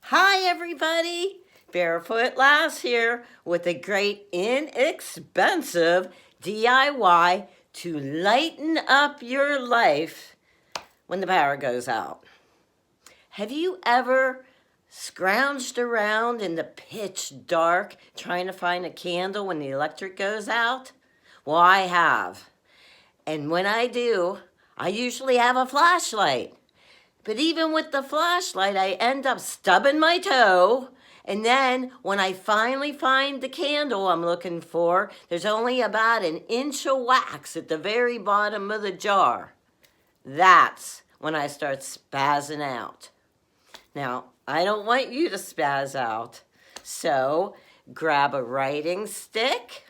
Hi everybody, Barefoot Lass here with a great inexpensive DIY to lighten up your life when the power goes out. Have you ever scrounged around in the pitch dark trying to find a candle when the electric goes out? Well, I have. And when I do, I usually have a flashlight. But even with the flashlight, I end up stubbing my toe. And then when I finally find the candle I'm looking for, there's only about an inch of wax at the very bottom of the jar. That's when I start spazzing out. Now, I don't want you to spaz out. So grab a writing stick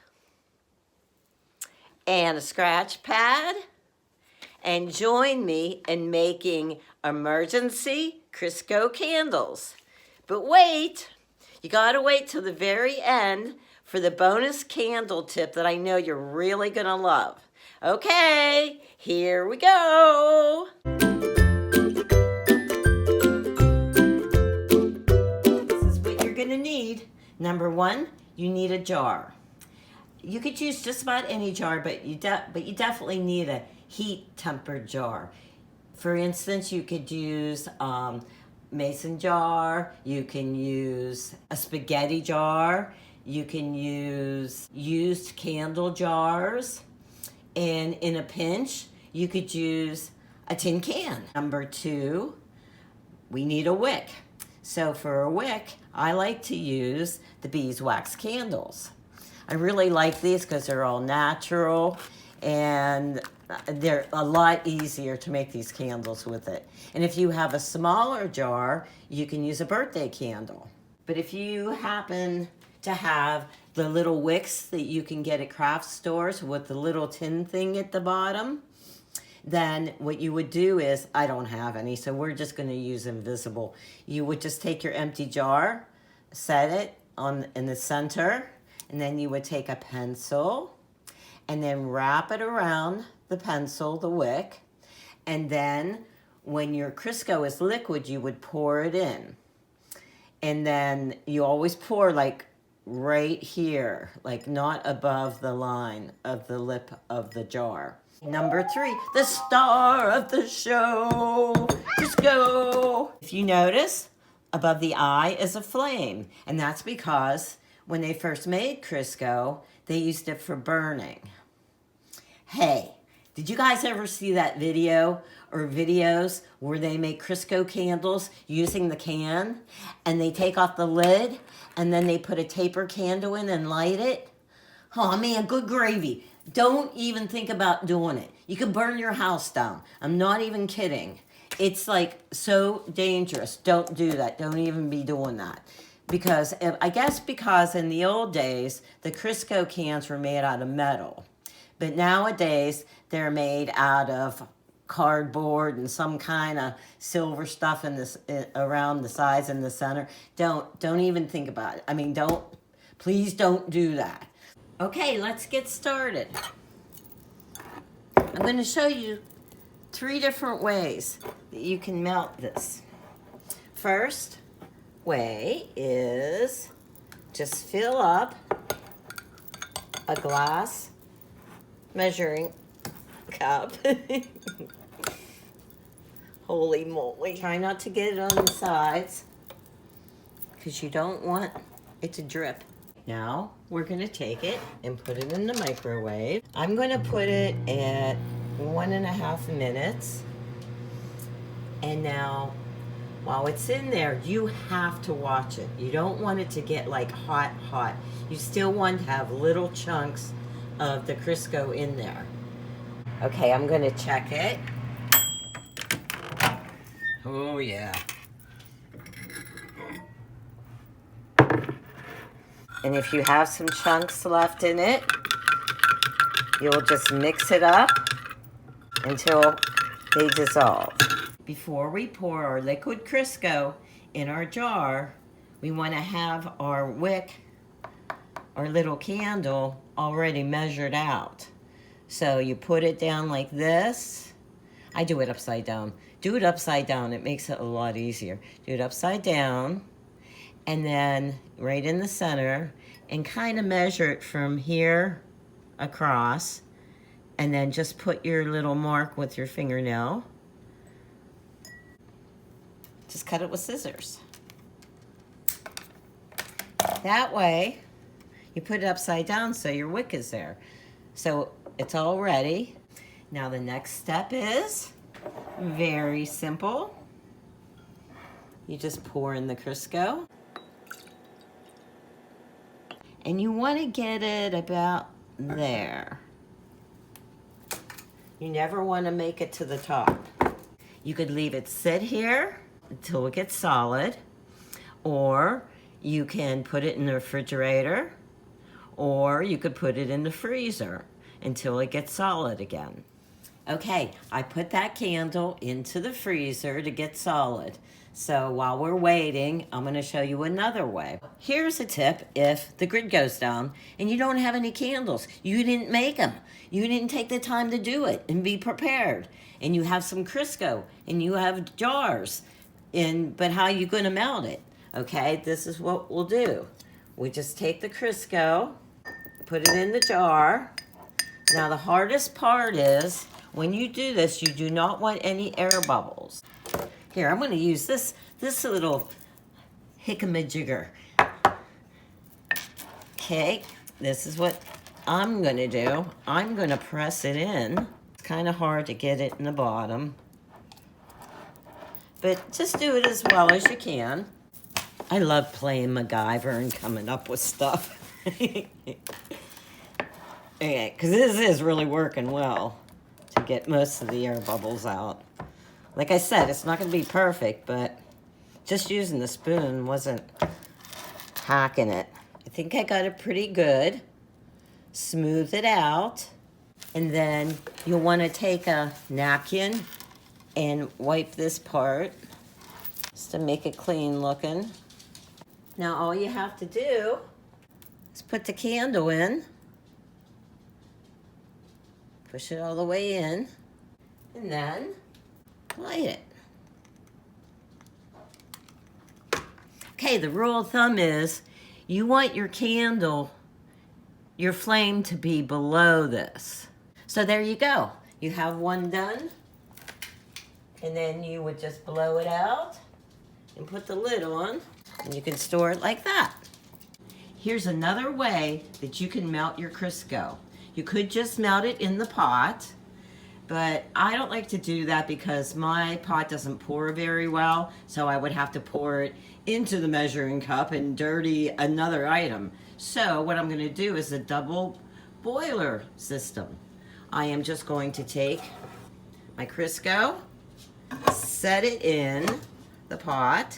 and a scratch pad and join me in making emergency Crisco candles. But wait, you gotta wait till the very end for the bonus candle tip that I know you're really gonna love. Okay, here we go. This is what you're gonna need. Number one, you need a jar. You could use just about any jar, but you definitely need a heat-tempered jar. For instance, you could use mason jar, you can use a spaghetti jar, you can use used candle jars, and in a pinch, you could use a tin can. Number two, we need a wick. So for a wick, I like to use the beeswax candles. I really like these because they're all natural and they're a lot easier to make these candles with it. And if you have a smaller jar, you can use a birthday candle. But if you happen to have the little wicks that you can get at craft stores with the little tin thing at the bottom, then what you would do is, I don't have any, so we're just going to use invisible. You would just take your empty jar, set it in the center, and then you would take a pencil and then wrap it around the pencil, the wick, and then when your Crisco is liquid, you would pour it in. And then you always pour like right here, like not above the line of the lip of the jar. Number three, the star of the show, Crisco. If you notice, above the eye is a flame, and that's because when they first made Crisco, they used it for burning. Hey, did you guys ever see that video or videos where they make Crisco candles using the can and they take off the lid and then they put a taper candle in and light it? Oh man, good gravy. Don't even think about doing it. You could burn your house down. I'm not even kidding. It's like so dangerous. Don't do that. Don't even be doing that. Because I guess because in the old days, the Crisco cans were made out of metal. But nowadays, they're made out of cardboard and some kind of silver stuff in this around the sides in the center. Don't even think about it. I mean, please don't do that. Okay, let's get started. I'm going to show you 3 different ways that you can melt this. First way is just fill up a glass measuring cup. Holy moly. Try not to get it on the sides because you don't want it to drip. Now we're going to take it and put it in the microwave. I'm going to put it at 1.5 minutes. And now while it's in there, you have to watch it. You don't want it to get like hot. You still want to have little chunks of the Crisco in there. Okay, I'm gonna check it. Oh yeah. And if you have some chunks left in it, you'll just mix it up until they dissolve. Before we pour our liquid Crisco in our jar, we want to have our wick, our little candle, already measured out. So you put it down like this. I do it upside down. Do it upside down. It makes it a lot easier. Do it upside down. and then right in the center, and kind of measure it from here across, and then just put your little mark with your fingernail. Just cut it with scissors. That way, you put it upside down so your wick is there. So it's all ready. Now the next step is very simple. You just pour in the Crisco. And you want to get it about there. You never want to make it to the top. You could leave it sit here until it gets solid, or you can put it in the refrigerator, or you could put it in the freezer until it gets solid again. Okay, I put that candle into the freezer to get solid. So while we're waiting, I'm gonna show you another way. Here's a tip if the grid goes down and you don't have any candles. You didn't make them. You didn't take the time to do it and be prepared. And you have some Crisco and you have jars. But how are you gonna melt it? Okay, this is what we'll do. We just take the Crisco, put it in the jar. Now the hardest part is, when you do this, you do not want any air bubbles. Here, I'm going to use this little jigger. Okay, this is what I'm going to do. I'm going to press it in. It's kind of hard to get it in the bottom, but just do it as well as you can. I love playing MacGyver and coming up with stuff. Okay, because this is really working well to get most of the air bubbles out. Like I said, it's not going to be perfect, but just using the spoon wasn't hacking it. I think I got it pretty good. Smooth it out. And then you'll want to take a napkin and wipe this part just to make it clean looking. Now all you have to do is put the candle in. Push it all the way in. And then light it. Okay, the rule of thumb is you want your candle, your flame to be below this. So there you go. You have one done. And then you would just blow it out and put the lid on, and you can store it like that. Here's another way that you can melt your Crisco. You could just melt it in the pot, but I don't like to do that because my pot doesn't pour very well, so I would have to pour it into the measuring cup and dirty another item. So what I'm going to do is a double boiler system. I am just going to take my Crisco, set it in the pot,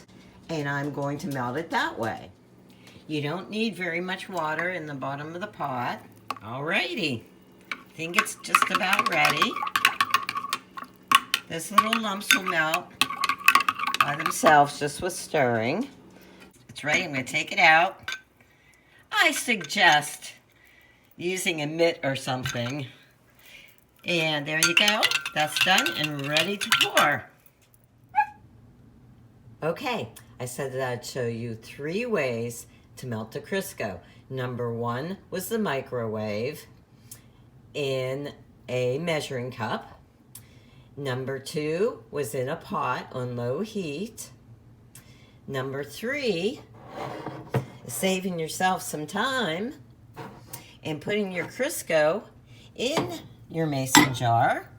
and I'm going to melt it that way. You don't need very much water in the bottom of the pot. Alrighty, I think it's just about ready. This little lumps will melt by themselves just with stirring. It's ready. I'm going to take it out. I suggest using a mitt or something. And there you go. That's done and ready to pour. Okay, I said that I'd show you 3 ways to melt the Crisco. Number 1 was the microwave in a measuring cup. Number 2 was in a pot on low heat. Number 3 is saving yourself some time and putting your Crisco in your mason jar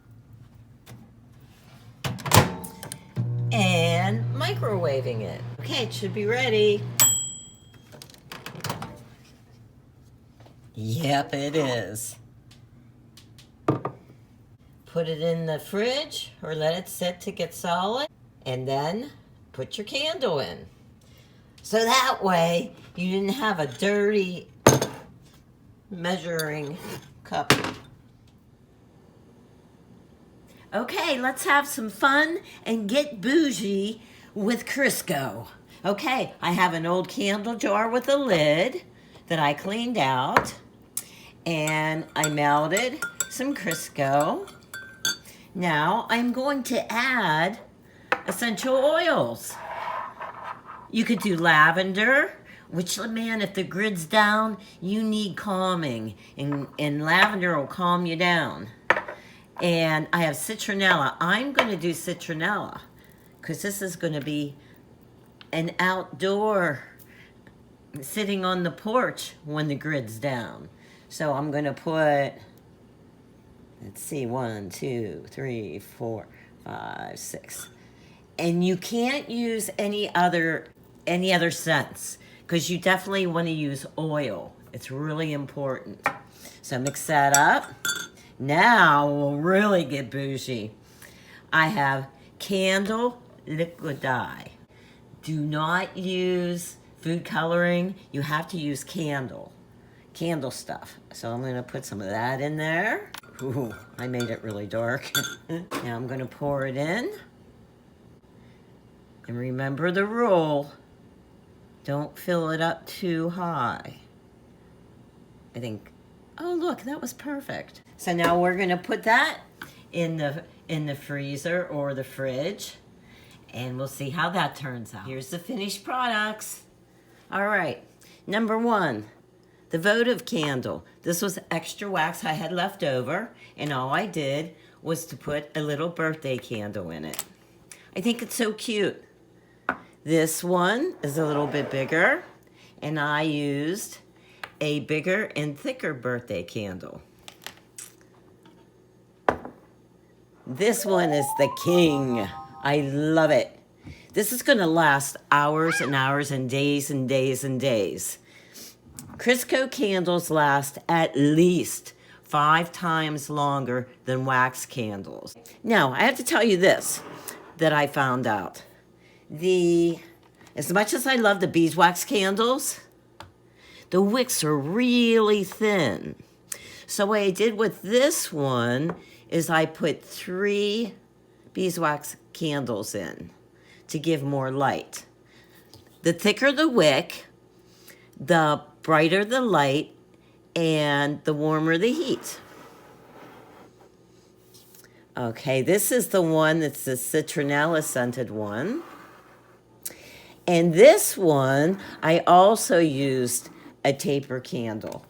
and microwaving it. Okay, it should be ready. Yep, it is. Put it in the fridge or let it sit to get solid, and then put your candle in. So that way you didn't have a dirty measuring cup. Okay, let's have some fun and get bougie with Crisco. Okay, I have an old candle jar with a lid that I cleaned out, and I melted some Crisco. Now I'm going to add essential oils. You could do lavender, which, man, if the grid's down, you need calming, and lavender will calm you down. And I have citronella. I'm going to do citronella because this is going to be an outdoor sitting on the porch when the grid's down. So I'm going to put, let's see, 1, 2, 3, 4, 5, 6. And you can't use any other scents because you definitely want to use oil. It's really important. So mix that up. Now we'll really get bougie. I have candle liquid dye. Do not use food coloring. You have to use candle stuff. So I'm going to put some of that in there. Ooh, I made it really dark. Now I'm going to pour it in. And remember the rule. Don't fill it up too high. I think, oh look, that was perfect. So now we're going to put that in the freezer or the fridge. And we'll see how that turns out. Here's the finished products. All right, number 1, the votive candle. This was extra wax I had left over, and all I did was to put a little birthday candle in it. I think it's so cute. This one is a little bit bigger, and I used a bigger and thicker birthday candle. This one is the king. I love it. This is going to last hours and hours and days and days and days. Crisco candles last at least 5 times longer than wax candles. Now, I have to tell you this that I found out. As much as I love the beeswax candles, the wicks are really thin. So what I did with this one is I put 3 beeswax candles in to give more light. The thicker the wick, the brighter the light, and the warmer the heat. Okay, this is the one that's the citronella scented one. And this one, I also used a taper candle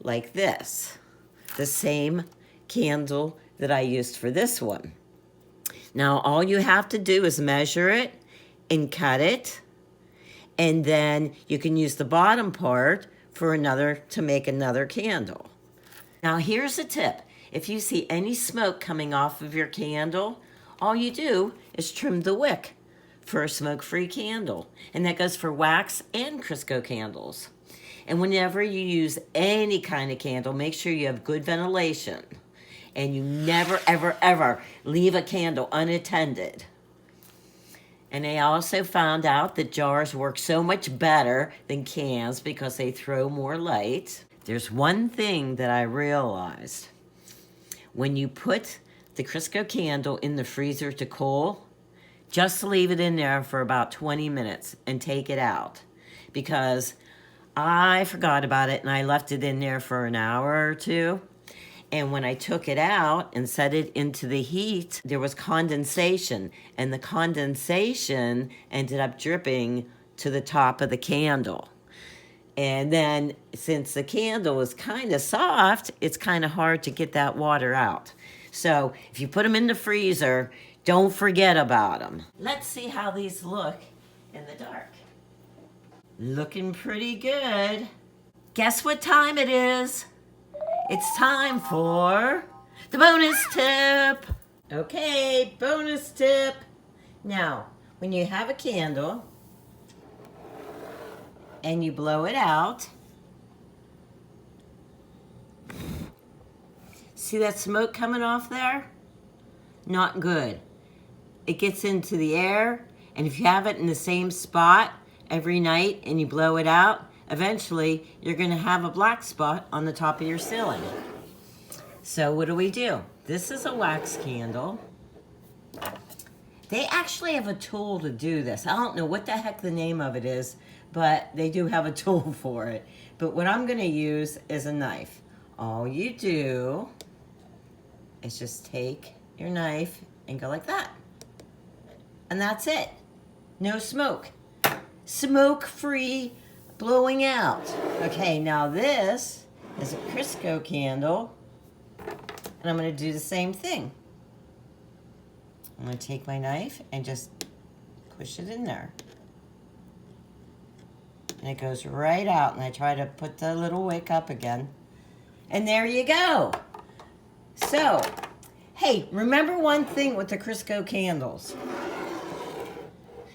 like this. The same candle that I used for this one. Now, all you have to do is measure it and cut it. And then you can use the bottom part to make another candle. Now, here's a tip. If you see any smoke coming off of your candle, all you do is trim the wick for a smoke-free candle. And that goes for wax and Crisco candles. And whenever you use any kind of candle, make sure you have good ventilation. And you never, ever, ever leave a candle unattended. And I also found out that jars work so much better than cans because they throw more light. There's one thing that I realized. When you put the Crisco candle in the freezer to cool, just leave it in there for about 20 minutes and take it out. Because I forgot about it and I left it in there for an hour or 2. And when I took it out and set it into the heat, there was condensation. And the condensation ended up dripping to the top of the candle. And then since the candle is kind of soft, it's kind of hard to get that water out. So if you put them in the freezer, don't forget about them. Let's see how these look in the dark. Looking pretty good. Guess what time it is? It's time for the bonus tip. Okay, bonus tip. Now, when you have a candle and you blow it out, see that smoke coming off there? Not good. It gets into the air, and if you have it in the same spot every night and you blow it out, eventually you're going to have a black spot on the top of your ceiling. So what do? This is a wax candle. They actually have a tool to do this. I don't know what the heck the name of it is, but they do have a tool for it. But what I'm going to use is a knife. All you do is just take your knife and go like that. And that's it. No smoke. smoke-free blowing out. Okay, now this is a Crisco candle, and I'm going to do the same thing. I'm going to take my knife and just push it in there. And it goes right out, and I try to put the little wick up again. And there you go. So, hey, remember one thing with the Crisco candles.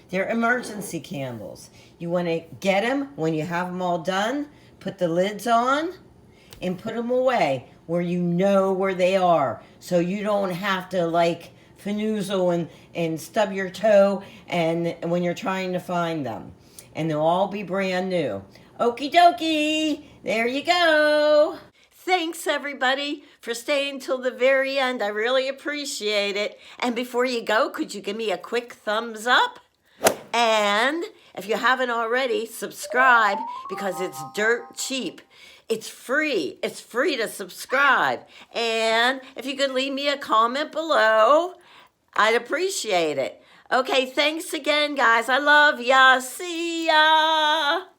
They're emergency candles. You want to get them when you have them all done, put the lids on, and put them away where you know where they are. So you don't have to like finoozle and stub your toe and when you're trying to find them. And they'll all be brand new. Okie dokie, there you go. Thanks everybody for staying till the very end. I really appreciate it. And before you go, could you give me a quick thumbs up? And if you haven't already, subscribe because it's dirt cheap. It's free. It's free to subscribe. And if you could leave me a comment below, I'd appreciate it. Okay, thanks again, guys. I love ya. See ya.